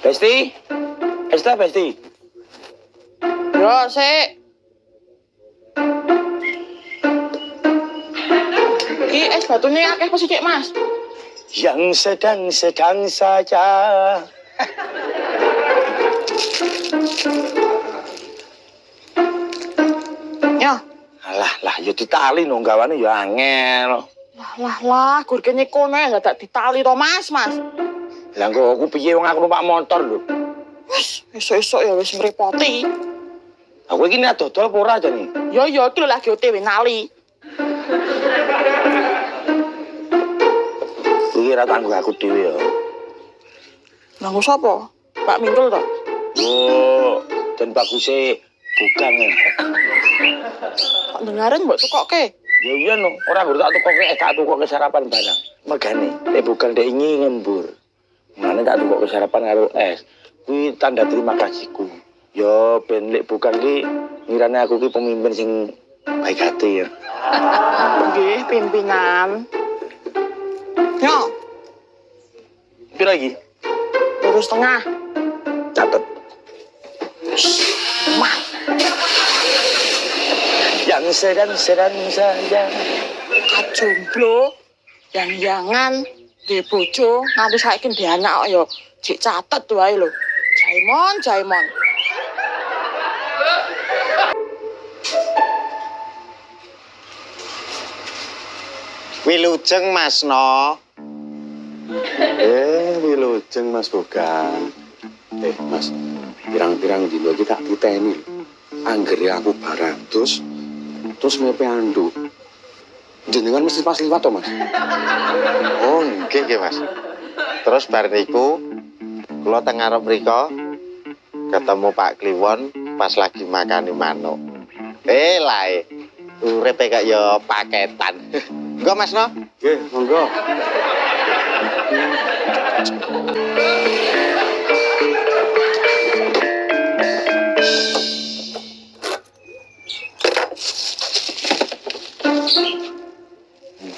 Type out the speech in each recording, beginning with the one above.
Besti? Esta Besti? Yo sik. Iki es batune akeh apa sithik, Mas? Yang sedang-sedang saja. Ya. Lah, ya ditali no gawane ya angel. Lah, gur kene kono dadak ditali to, Mas. Lah kok aku piye wong aku numpak motor lho. Wis, esuk-esuk ya wis ngrepoti. Aku iki nek dodol apa ora jane? Ya iki lho lagi OTW nali. Iki ora tangguh aku dhewe ya. Nanggo sapa? Pak Mintul to? Oh, dan bagusnya bukan ya. Kok dengarin mbok tukokke? Ya iya no, ora nggo tak tukokke sarapan barang. Megane, nek bukan dek ingin ngembur. Mane tak tukokke sarapan karo es. Kuwi tanda terima kasihku. Yo ben lek bukan ki ngirane aku ki pemimpin sing baik hati ya. Nggih, pimpinan. Yo, Pira lagi? lurus tengah. Catet. Mah, Yang sedang-sedang saja. kajomblo, yang-yangan, di bojo, nganti saiki di anak yo cek catet wae lho. Jaimon. Wilujeng Mas No. Wilujeng Mas Bogan. Mas, pirang-pirang dino iki tak titeni. Anggere aku baratus terus mepe anduk. Jenengan mesti pas liwat to, Mas? Oh, nggih Mas. Terus bar niku kula teng ngarep mriko ketemu Pak Kliwon pas lagi makani manuk. Lae. Uripe kaya ya paketan. Enggak Mas No? Nggih, monggo.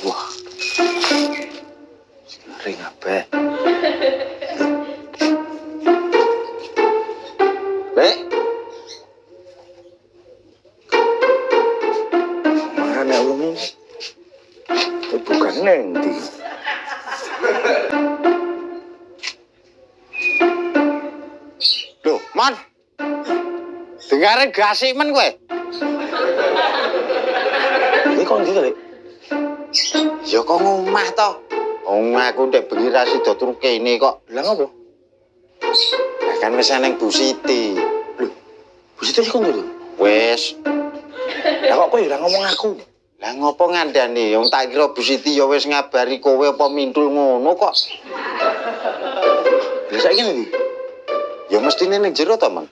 Wah. Sering apa? Lek. Mana wong iki? Bukan nanti. Loh, Mon. Dengarin gasik men kowe. Ini kok ndi to, Lek? Ya kok ngomah to. Wong aku ndek bengi ra sida turu kene kok. Lah ngopo? Lah kan wis nang Bu Siti. Lho, Bu Siti kok ngono? Wis. Lah kok kowe ora ngomong aku? Lah ngopo ngandani? Wong tak kira Bu Siti ya wis ngabari kowe apa mintul ngono kok. Lah saiki ndi? Ya mestine ning jero to, Mang.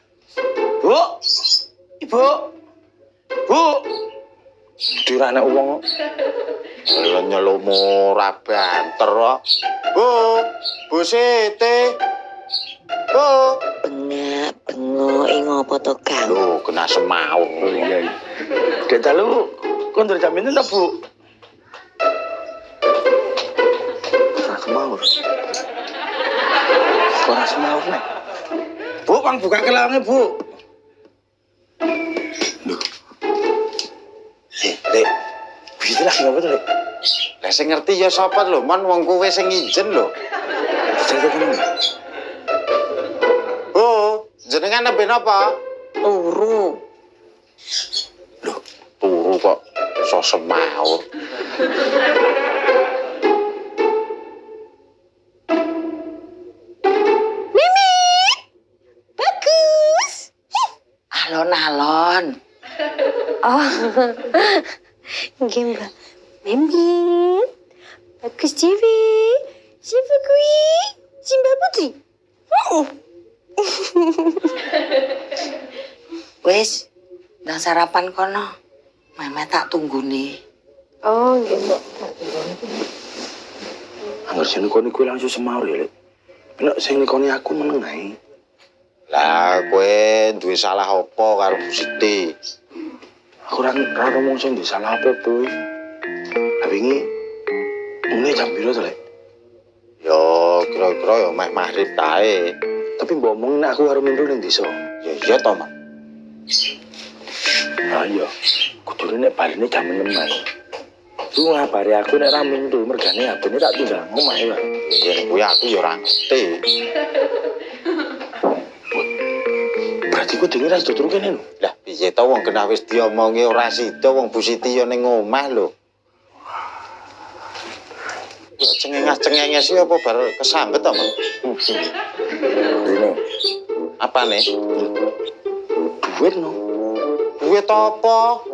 Bu. Ibu. Bu. Dira anak wong. Lha nyelomo ora banter kok. Bu Siti. Bu. Bengok ngopo to, Kang? Lho, kena semaur. Oh iya. Dek dalu kon ndur jaminan ta, Bu? Ora semawur. Ora semawur nek. Bu, Bang buka kelawangnya, Bu. Loh. Lek. Bisa lagi ngopo to, Lek? Lah sing ngerti ya sapa lho, Mon wong kowe sing ngijen lho. Saya kan. Bu, jenengan nembe napa? Turu. Loh, turu kok so semaur. Mimi. Bagus. Alon-alon. Oh. Nggih, Mbak. Mimi. Bagus dewe. Siapa kui? Si Mbak Putri. Wis, ndang sarapan kono. Meme tak tunggu nih. Oh, nggih, Mbak. Angger sing nikoni kowe langsung semaur ya, Lek. Nek sing nikoni aku meneng ae. Lah kowe duwe salah apa karo Bu Siti? Aku ora ngomong sing duwe salah apa, Bu. Lah wingi mune jam piro to, Lek? Ya kira-kira ya meh maghrib kae. Tapi mbok omong nek aku karo Mindul ning desa. Ya iya to, Mas. Ayo. Kudune nek baline jam 6 ae. Ku ngabari aku nek ra Mindul mergane HP-ne tak tinggal omah ya. Ya kuwi aku ya ora ngerti. Berarti ku denger ra turu kene lho. Lah piye to wong kena wis diomongi ora sida wong Bu Siti ya ning omah lho. Ya cengenges-cengenges apa bar kesambet to, Mas? Ini Apane? duit no. Duit apa?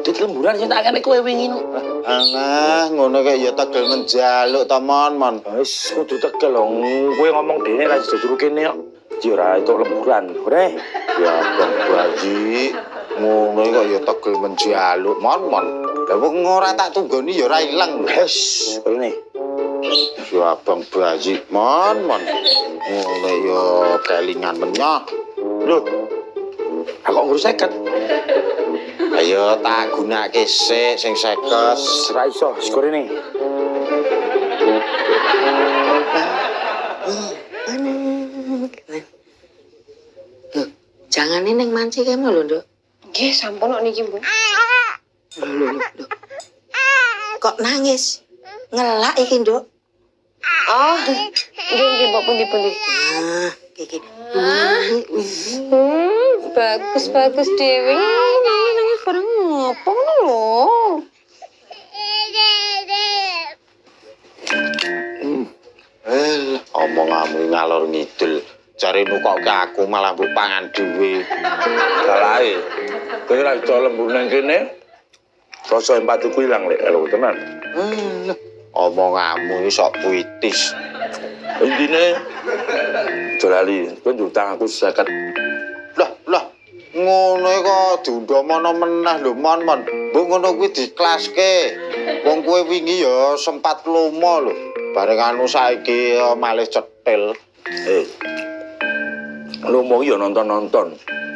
Duit lemburan sing tak kene kowe wingi no. Alah, ngono kaya ya tegel menjaluk to, Mon. Wis kudu tegel lho. Kowe ngomong dene ra sida turu kene kok. Ya ora itu lemburan. Ore. Ya Bang Baji, ngono kok ya tegel menjaluk, Mon. Lah wong ora tak tunggoni ya ora ilang. Wes, kene. Ya Bang Baji, Mon. Ngono ya kelingan menyah. Lho. Aku ngurus 50. Ayo tak gunake sik sing 50. Ra iso, skor ini. Jangan neng manci kemo lho, Nduk. Nggih, sampun kok niki, Bu. Lho. Kok nangis? Ngelak iki, Nduk. Oh, nggih, Mbok pundi-pundi. Ah, iki. Bagus Dewi. Nangis bareng ngopo ngono lho. Omonganmu ngalor ngidul. Jare nukokke aku malah mbok pangan dhewe. Salahe. Kowe ra iso lembur nang kene. Rasa empatiku ilang lek karo tenan. Omonganmu iki sok puitis. Intine Jolali, kowe utang aku 50. Lah, ngono kok diundomono menah lho, Mon. Mbok ngono kuwi diklaske. Wong kowe wingi ya sempat lomo lho. Bareng anu saiki malih cetil. Lu mau yo nonton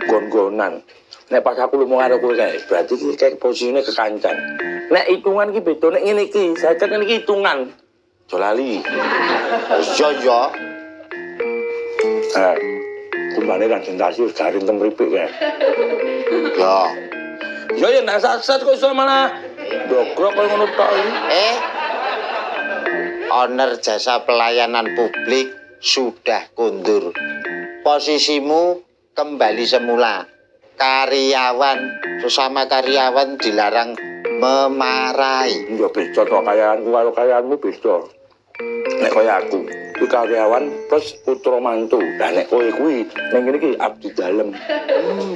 gon-gonan. Nek pas aku lu mau karo kowe kae, berarti iki kayak posisine kekancan. Nek hitungan iki beda nek ngene iki, saya kan iki hitungan. Jolali. Ya. Kumbane kan sensasi wis garing teng mripik kae. Ya. Ya nek sat-sat kok iso malah dogrok koyo ngono tok iki. Owner jasa pelayanan publik sudah kundur. Posisimu kembali semula. Karyawan, sesama karyawan dilarang memarahi. Ya beda to kayaanku karo kayaanmu beda. Nek kaya aku, kuwi karyawan plus putra mantu. Lah nek kowe kuwi ning kene iki abdi dalem.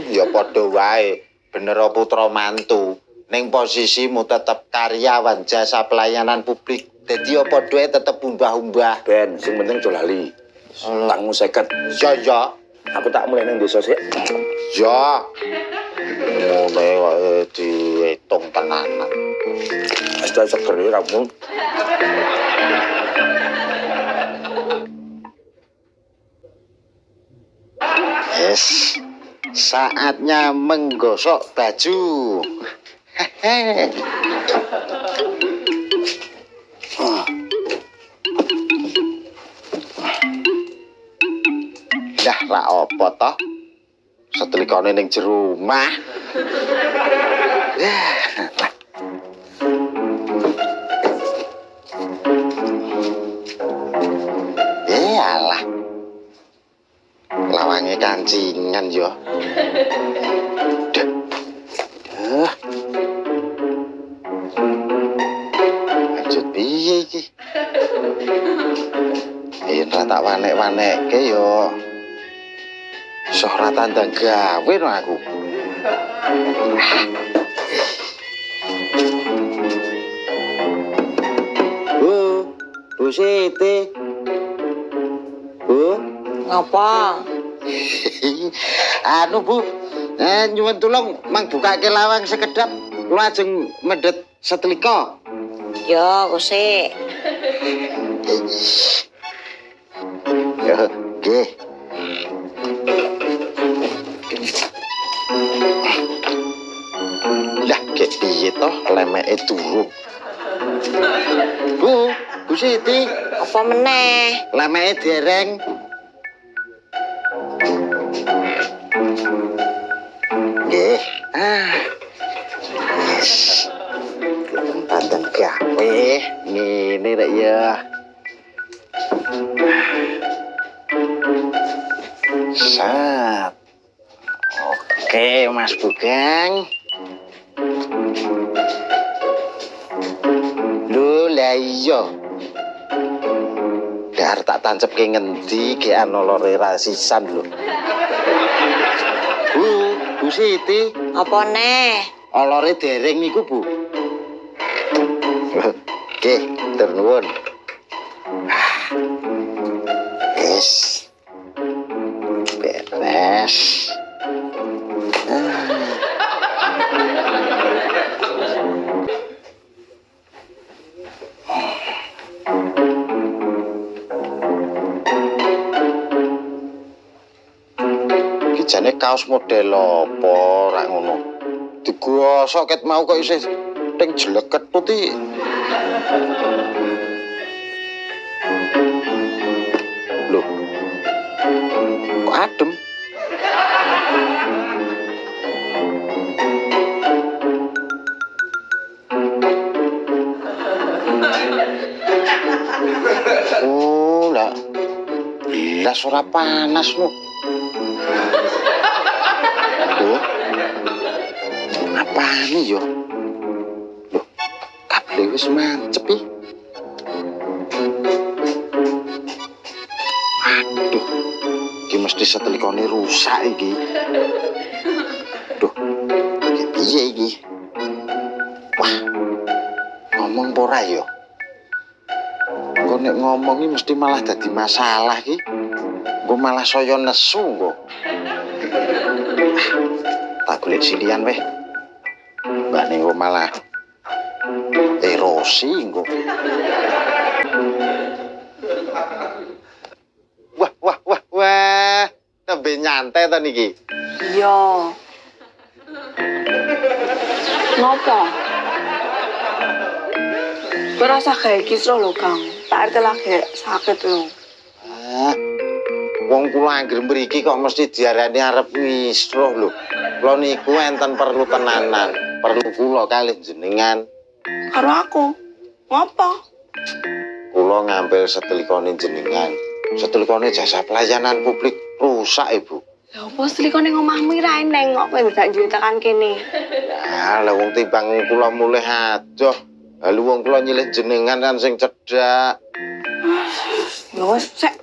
Ya padha wae, bener putra mantu. Ning posisimu tetep karyawan jasa pelayanan publik. Dadi apa duwe tetep umbah-umbah. Ben, sing penting aja lali. Tangmu 50. Ya. Aku tak mulai nang desa sik. Ya. Ngono kok diitung tenanan. Wis ta seger ya kamu. Saatnya menggosok baju. Hehe. Dah ra apa toh? Setelikane ning jero omah. Alah. Lawange kancingan yo. Dah. Lanjut piye iki? Yen ra tak wanek-wanekke yo. Iso ora tandang gawe no aku. Bu Siti. Bu, Ngapa? anu Bu, nyuwun tulung mang bukake lawang sekedap, kula ajeng medhet setlika. Yo, kose. Ya, nggih. Lah, kek piye toh lemeke durung? Bu Siti, Apa meneh? Lamake dereng. Nggih. Yes. Kesempatan gawe ngene rek ya. Sat. Oke, Mas Bugeng. Lho, lah iya. Dar tak tancep ke ngendi ke ana lore rasisan lho. Bu Siti, Apa neh? olore dereng niku, Bu. Oke, tur nuwun. Yes. Beres. Iki jane kaos model apa rak ngono? Digosok ket mau kok isih ting jeleket tuti. Loh. Kok adem? Oh, lah. Belas ora panas no. Loh. Apane yo? Loh, kabel wis mancep iki. Aduh. Iki mesti setelikane rusak iki. Duh. Iki piye iki? Wah. Ngomong apa ora yo? Kok nek ngomong iki mesti malah dadi masalah iki. Engko malah saya nesu engko. Tak golek silian weh. Mbak ning malah erosi engko. Wah. Nembe nyantai ta niki. Iya. Ngopo? Gue rasa kayak gitu loh, Kang. Tak ada lagi sakit loh. Wong kula anggere mriki kok mesti diarani arep ngisruh lho. Kula niku enten perlu tenanan, perlu kula kalih jenengan. Karo aku. Ngopo? Kula ngambil setelikane jenengan. Setelikane jasa pelayanan publik rusak, Ibu. Ya apa selikane ngomahmu ira eneng kok kowe gak duwe tekan kene. Ya, lah wong timbang kula mulih adoh. Lalu wong kula nyilih jenengan kan sing cedhak. Ya wis sek.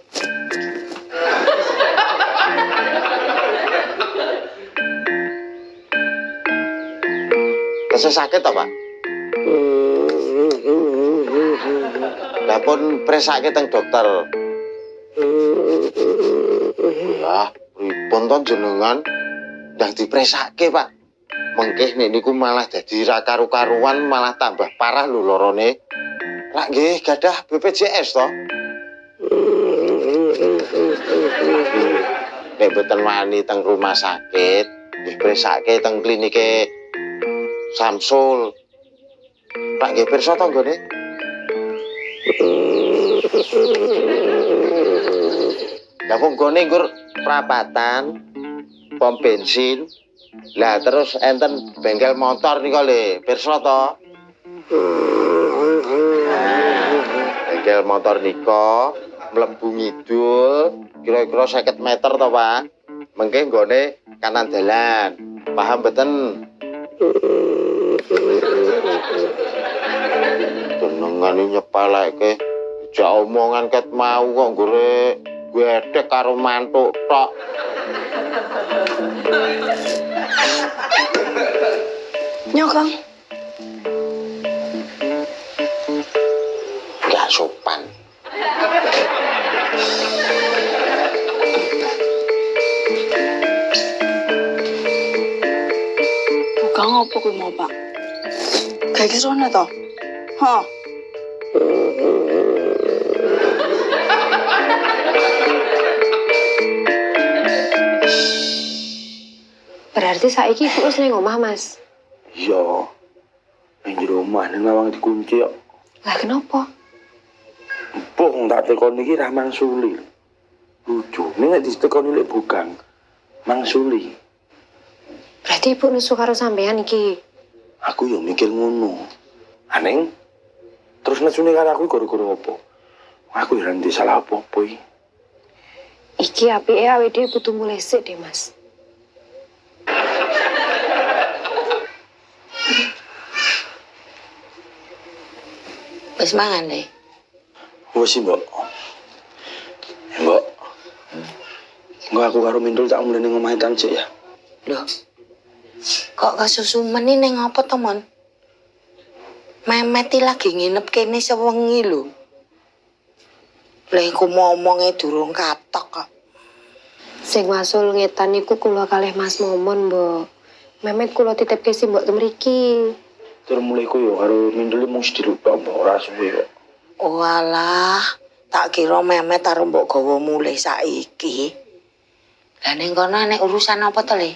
Kesel sakit ta, Pak? Lah pun presake teng dokter. Ya, pripun to jenengan ndang dipresake, Pak? Mengkeh nek niku malah dadi ra karu-karuan, malah tambah parah lho lorone. Rak nggih gadah BPJS to? Nek mboten wani teng rumah sakit, nggih presake teng klinike Samsul. Pak nggih pirsa to nggone? Lah wong gone nggur prapatan, pom bensin. Lah terus enten bengkel motor nika lho, pirsa to? Bengkel motor nika mlebu ngidul kira-kira 50 meter to, Pak. Mengke nggone kanan dalan. Paham mboten? Jenengan nyepeleke jak omongan ket mau kok nggore gedhek karo mantuk tok. Nyo, Kang. Gak sopan. Kang apa kuwi mau, Pak? Kayak kisone to. Hah. Berarti saiki ibu wis ning omah, Mas. Iya. Ning jero omah ning lawang dikunci kok. Lah kenapa? Pung tak tekoni iki ra mangsuli. Lucu. Nek ditekoni lek bukan mangsuli. Berarti ibu nesu karo sampean iki. Aku yo mikir ngono. Aneng terus nesune karo aku gara-gara apa? Aku heran di salah apa-apa iki. Iki apike awake dhewe butuh mulai sik deh, Mas. Wis mangan deh. Wes sih, Mbok. Mbok. Enggak aku karo Mindul tak mulai ning omahe Tan sik ya. Loh. Kok kesusumen ini neng apa to, Mon? Memet lagi nginep kene sewengi lho. Lek ku ngomonge durung katok kok. Sing wasul ngetan niku kula kalih Mas Momon, Mbok. Memet kula titipke si Mbok temriki. Terus mulai ku yo karo Mindul mung dilupa Mbok ora suwe kok. Walah, tak kira Memet karo mbok gawa mulih saiki. Lah ning kono nek urusan apa to, Le?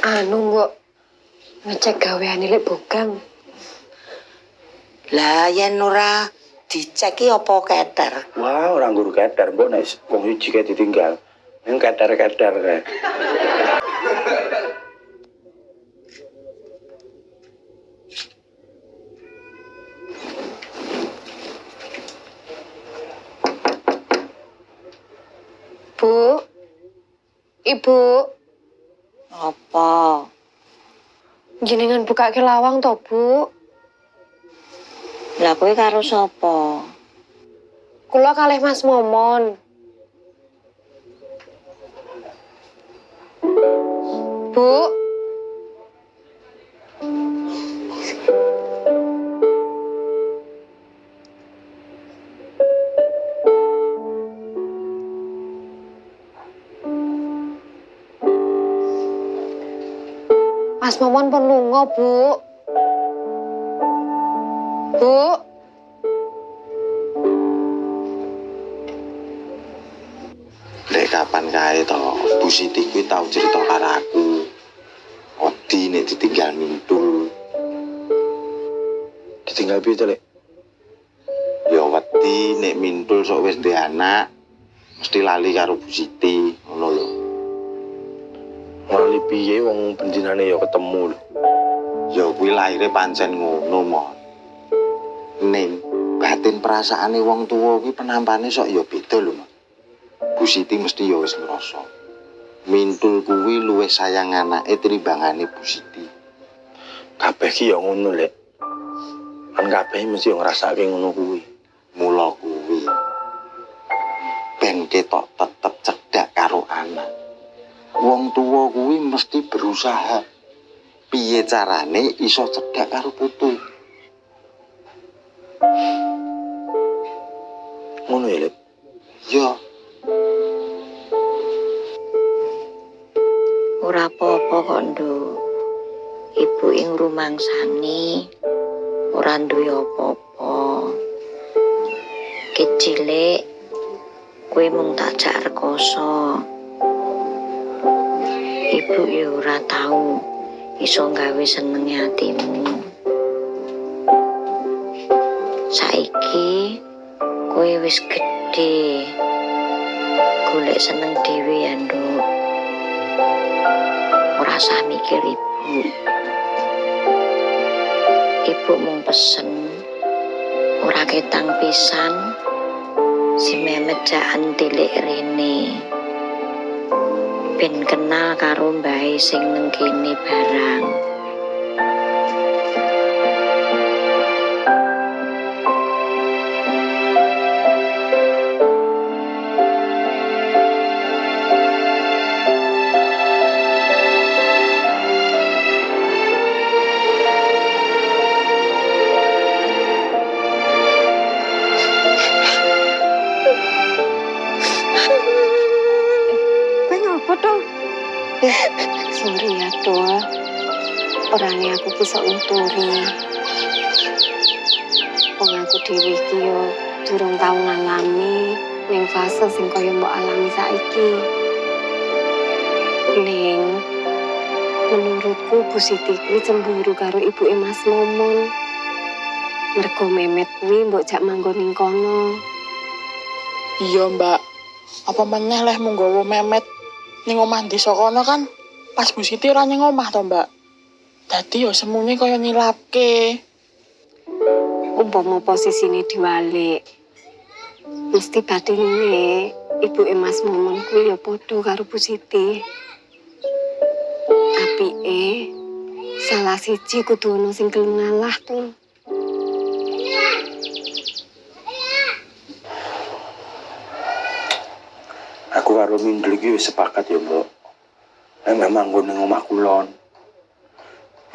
Anu, Mbok. Ngecek gaweane lek bukan. Lah yen ora dicek iki apa keter? Wah, orang guru kadar, Mbok nek wong siji kae ditinggal. Ning kadar-kadar kae. Bu. Ibu, Apa? jenengan buka ke lawang to, Bu? Lah kowe karo sapa? Kula kalih Mas Momon. Bu. Mas Momon pun lunga, Bu. Bu. Lek kapan kae to, Bu Siti kuwi tau cerita karo aku. Odi nek ditinggal Mindul. Ditinggal piye to, Lek? Ya wedi nek Mindul sok wis duwe anak, mesti lali karo Bu Siti, ngono lho. Wali piye wong bendinane ya ketemu lho. Ya kuwi lahire pancen ngono, Mon. Ning batin perasaane wong tuwa kuwi penampane sok ya beda lho, Mon. Bu Siti mesti ya wis ngrasa. Mindul kuwi luwih sayang anake tinimbangane Bu Siti. Kabeh ki ya ngono, Lek. Kan kabeh mesti yo ngrasake ngono kuwi. Mula kuwi ben ketok tetep cedhak karo anak. Wong tuwa kuwi mesti berusaha piye carane iso cedhak karo putu. Ngono ya, Lek. Ya, Ora apa-apa kok, Nduk. Ibu ing rumangsani ora duwe apa-apa. Kecilek kowe mung tak jak rekoso. Ibu ya ora tau iso gawe senenge atimu. Saiki kowe wis gedhe. Golek seneng dhewe ya, Nduk. Ora usah mikir ibu. Ibu mung pesen ora ketang pisan si Memet jahan tilik rene. Ben kenal karo mbahe sing neng kene barang. Kowe ngopo to? Sorry ya, Dul. Orangnya aku bisa nuturi. Wong aku dhewe iki yo durung tau ngalami ning fase sing kaya mbok alami saiki. Ning menurutku Bu Siti kuwi cemburu karo ibuke Mas Momon. Mergo Memet kuwi mbok jak manggon ning kono. Iya, Mbak. Apa meneh leh mung nggawa Memet ning omah desa kono kan pas Bu Siti ora ning omah to, Mbak. Dadi yo semune kaya nilapke. Umpama posisine diwalik, mesti batine ibuke Mas Momon kuwi ya padha karo Bu Siti. Apike salah siji kudu ono sing gelem ngalah tuh. Aku karo Mindul iki wis sepakat ya, Mbok. Memang nggon ning omah kulon.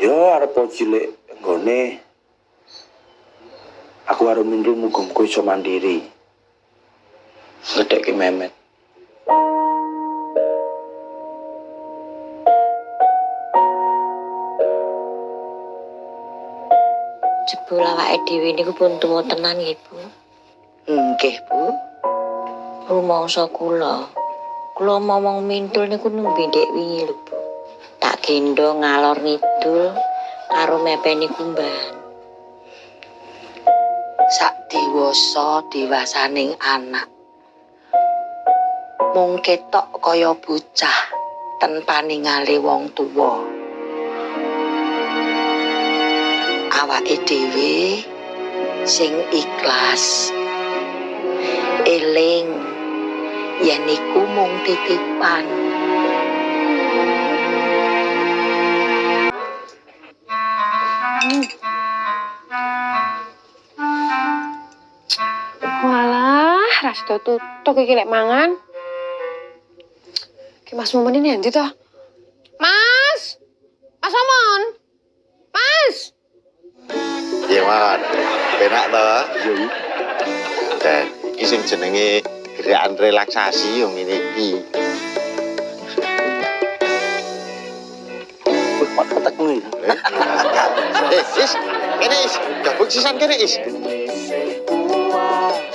Yo arep cilik nggone. Aku karo Mindul muga-muga iso mandiri. Ngedekke Memet. Jebul awake dhewe niku pun tuwa tenan nggih, Bu. Nggih, Bu. Rumangsa kula momong mintul niku nembe ndek wingi lho, Bu. Tak gendong ngalor ngidul karo mepeni kumban. Sak dewasaning anak. Mung ketok kaya bocah tanpa ningale wong tuwa. Awake dhewe sing ikhlas. Eling yen iku mung titipan. Walah, rasa tutuk iki lek mangan. Ki Mas Momon ini endi to? Mas! Mas Momon! Mas! Iya, Mon. Penak to? Dan iki sing jenenge gerakan relaksasi yo ngene iki. Wih, petek kuwi. Is, kene is, gabung sisan kene is.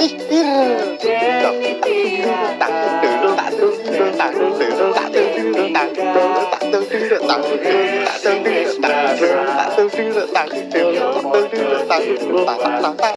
Ih, tak